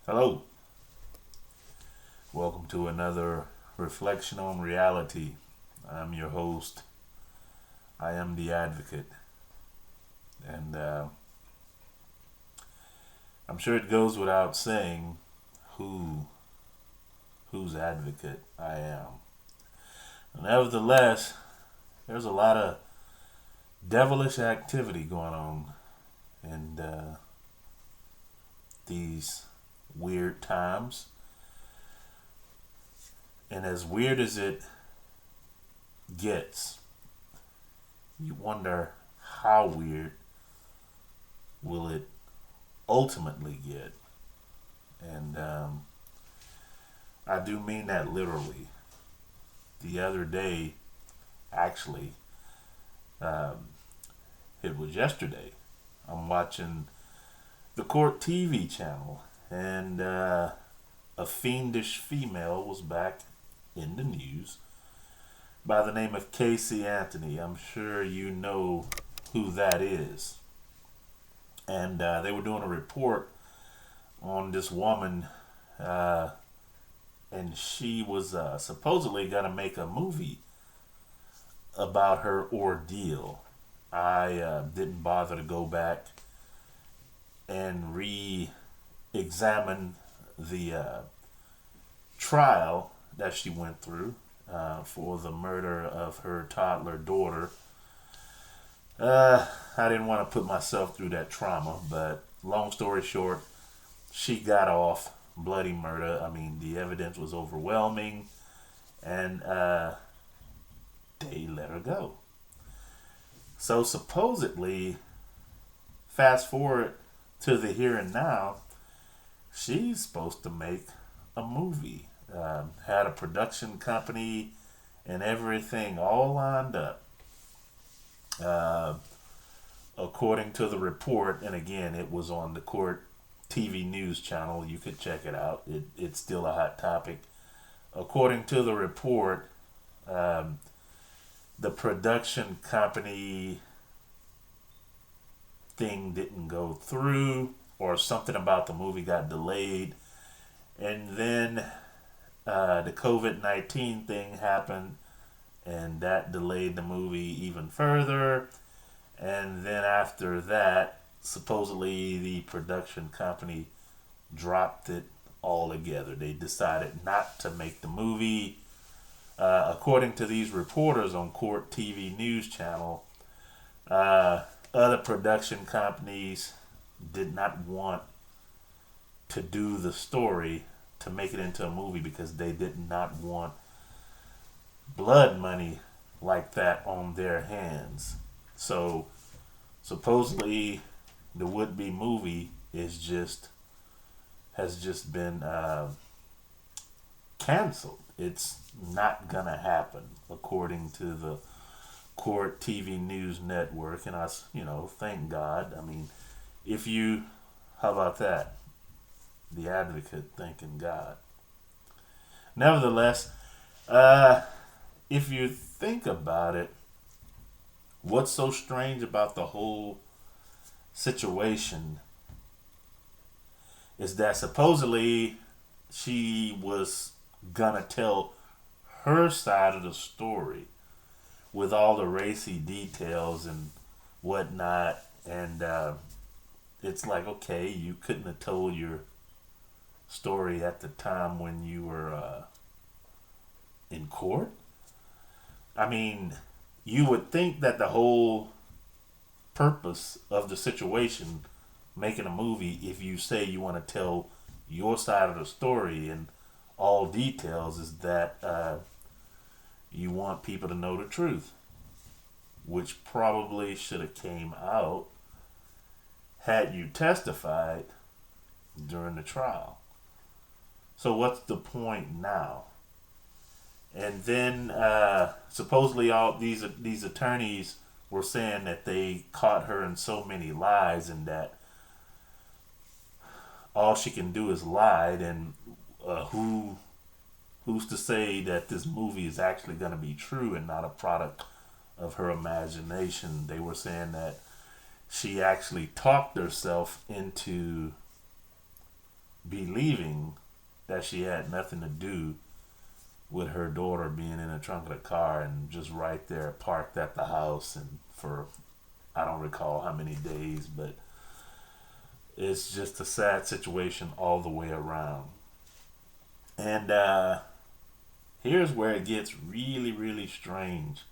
Hello, welcome to another Reflection on Reality. I'm your host. I am the advocate, and I'm sure it goes without saying who whose advocate I am. Nevertheless, there's a lot of devilish activity going on in these weird times, and as weird as it gets, you wonder how weird will it ultimately get. And I do mean that literally. The other day, actually, um, it was yesterday, I'm watching the Court TV channel, and a fiendish female was back in the news by the name of Casey Anthony. I'm sure you know who that is. And they were doing a report on this woman, uh, and she was supposedly going to make a movie about her ordeal. I didn't bother to go back and re examine the trial that she went through for the murder of her toddler daughter. I didn't want to put myself through that trauma, but long story short, she got off bloody murder. I mean, the evidence was overwhelming, and they let her go. So supposedly, fast forward to the here and now, she's supposed to make a movie. Had a production company and everything all lined up. Uh, According to the report, and again, it was on the court TV news channel. You could check it out. It's still a hot topic. According to the report, um, the production company thing didn't go through, or something about the movie got delayed. And then the COVID 19 thing happened, and that delayed the movie even further. And then after that, supposedly the production company dropped it altogether. They decided not to make the movie. According to these reporters on Court TV News Channel, uh, other production companies did not want to do the story to make it into a movie because they did not want blood money like that on their hands. So supposedly the would-be movie is just has just been canceled. It's not gonna happen according to the Court TV News Network, and thank God. I mean, if you, how about that? The advocate thanking God. Nevertheless, uh, if you think about it, what's so strange about the whole situation is that supposedly she was gonna tell her side of the story with all the racy details and whatnot, and it's like, okay, you couldn't have told your story at the time when you were in court. I mean, you would think that the whole purpose of the situation, making a movie, if you say you want to tell your side of the story and all details, is that you want people to know the truth, which probably should have came out had you testified during the trial. So what's the point now? And then supposedly all these attorneys were saying that they caught her in so many lies, and that all she can do is lie. And who's to say that this movie is actually going to be true and not a product of her imagination? They were saying that she actually talked herself into believing that she had nothing to do with her daughter being in the trunk of the car and just right there parked at the house and for I don't recall how many days, but it's just a sad situation all the way around. And here's where it gets really, really strange.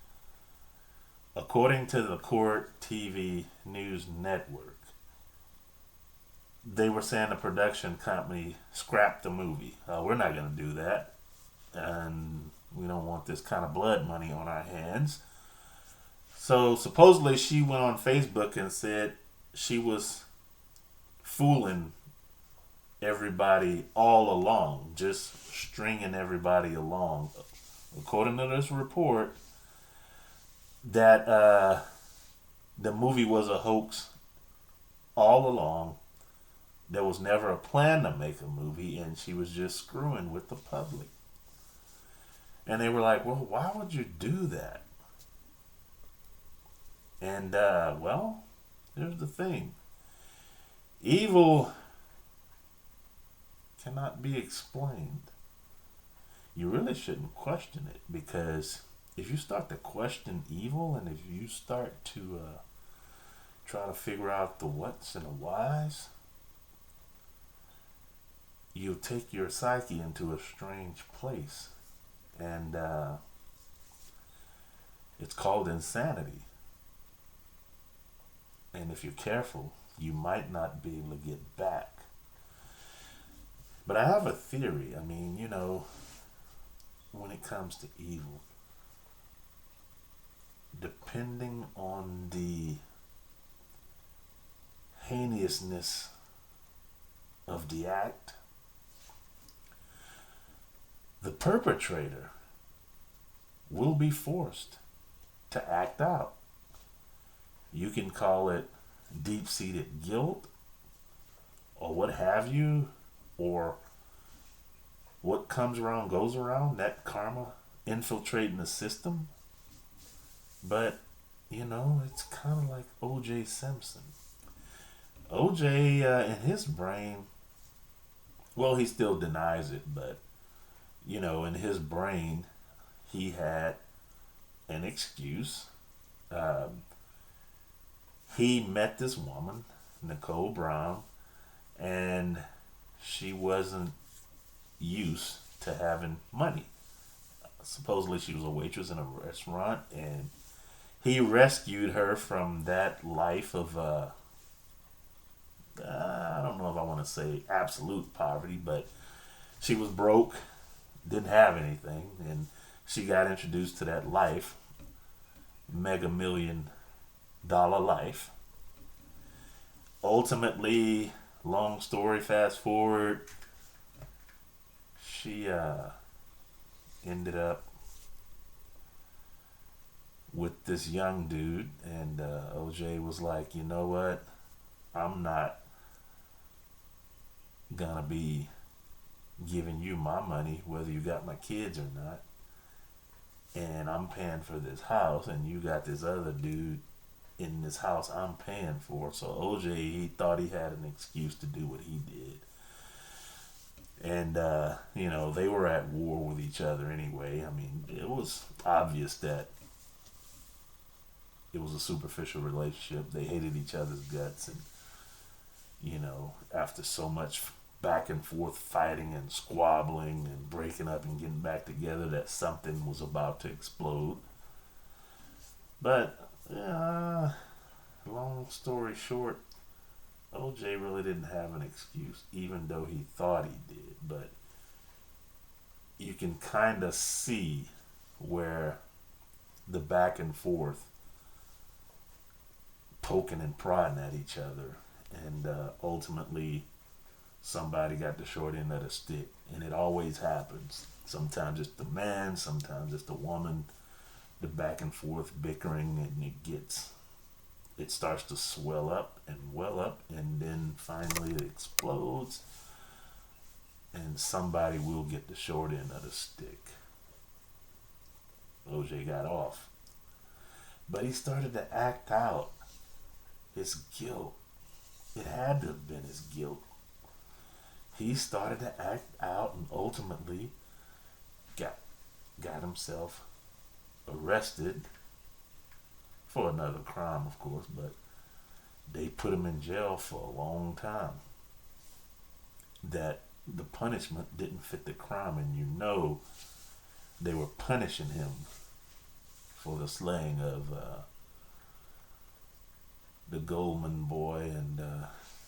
According to the Court TV News Network, they were saying the production company scrapped the movie. We're not going to do that. And we don't want this kind of blood money on our hands. So supposedly she went on Facebook and said she was fooling everybody all along, just stringing everybody along. According to this report, that the movie was a hoax all along. There was never a plan to make a movie, and she was just screwing with the public. And they were like, well, why would you do that? And, well, here's the thing. Evil cannot be explained. You really shouldn't question it, because if you start to question evil and if you start to try to figure out the what's and the whys, you take your psyche into a strange place. And it's called insanity. And if you're careful, you might not be able to get back. But I have a theory. I mean, when it comes to evil, depending on the heinousness of the act, the perpetrator will be forced to act out. You can call it deep-seated guilt or what have you, or what comes around goes around, that karma infiltrating the system. But, it's kind of like O.J. Simpson. O.J., in his brain, well, he still denies it, but, in his brain, he had an excuse. He met this woman, Nicole Brown, and she wasn't used to having money. Supposedly she was a waitress in a restaurant, and he rescued her from that life of, I don't know if I want to say absolute poverty, but she was broke, didn't have anything, and she got introduced to that life, mega $1 million life. Ultimately, long story, fast forward, she ended up with this young dude, and OJ was like, you know what? I'm not gonna be giving you my money, whether you got my kids or not. And I'm paying for this house, and you got this other dude in this house I'm paying for. So OJ, he thought he had an excuse to do what he did. And, they were at war with each other anyway. I mean, it was obvious that it was a superficial relationship. They hated each other's guts. And, after so much back and forth fighting and squabbling and breaking up and getting back together, that something was about to explode. But, long story short, OJ really didn't have an excuse, even though he thought he did. But you can kind of see where the back and forth, poking and prodding at each other, and ultimately somebody got the short end of the stick. And it always happens. Sometimes it's the man, sometimes it's the woman. The back and forth bickering, and it starts to swell up and well up, and then finally it explodes, and somebody will get the short end of the stick. OJ got off, but he started to act out his guilt. It had to have been his guilt. he started to act out and ultimately got got himself arrested for another crime, of course, but they put him in jail for a long time. That the punishment didn't fit the crime, and they were punishing him for the slaying of the Goldman boy and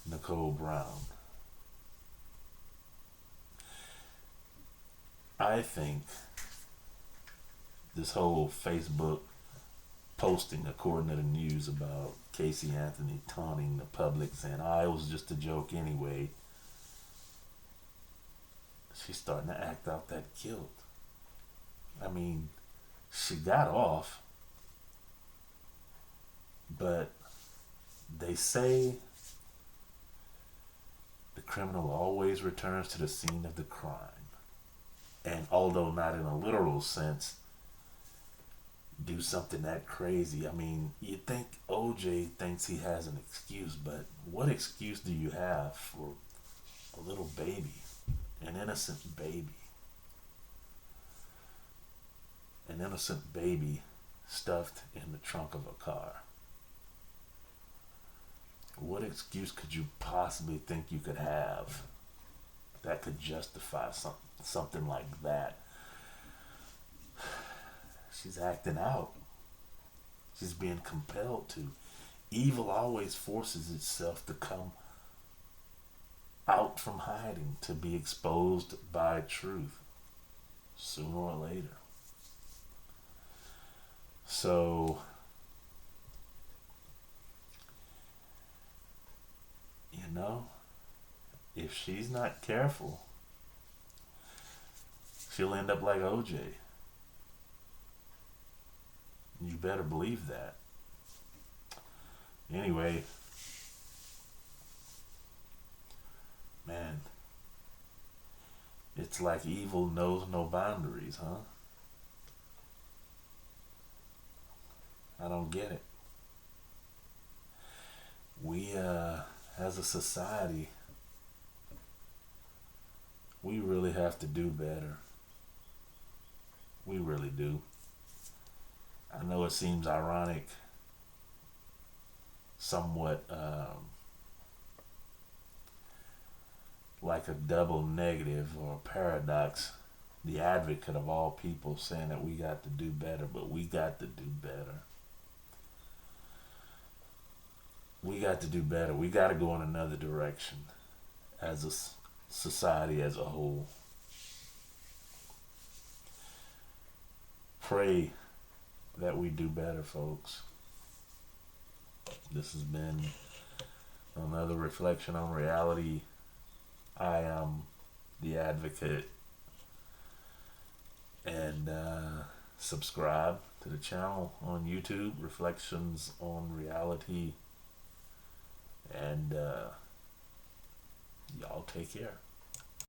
Nicole Brown. I think this whole Facebook posting, according to the news, about Casey Anthony taunting the public, saying, it was just a joke anyway. She's starting to act out that guilt. I mean, she got off, but they say the criminal always returns to the scene of the crime. And although not in a literal sense, do something that crazy. I mean, you think OJ thinks he has an excuse, but what excuse do you have for a little baby, an innocent baby? An innocent baby stuffed in the trunk of a car. What excuse could you possibly think you could have that could justify something like that? She's acting out. She's being compelled to. Evil always forces itself to come out from hiding, to be exposed by truth, sooner or later. So, if she's not careful, she'll end up like OJ. You better believe that. Anyway, man, it's like evil knows no boundaries, huh? I don't get it. We, as a society, we really have to do better. We really do. I know it seems ironic, somewhat like a double negative or a paradox. The advocate of all people saying that we got to do better, but we got to do better. We got to do better. We got to go in another direction as a society as a whole. Pray that we do better, folks. This has been another reflection on reality. I am the advocate. And subscribe to the channel on YouTube, Reflections on Reality. And y'all take care.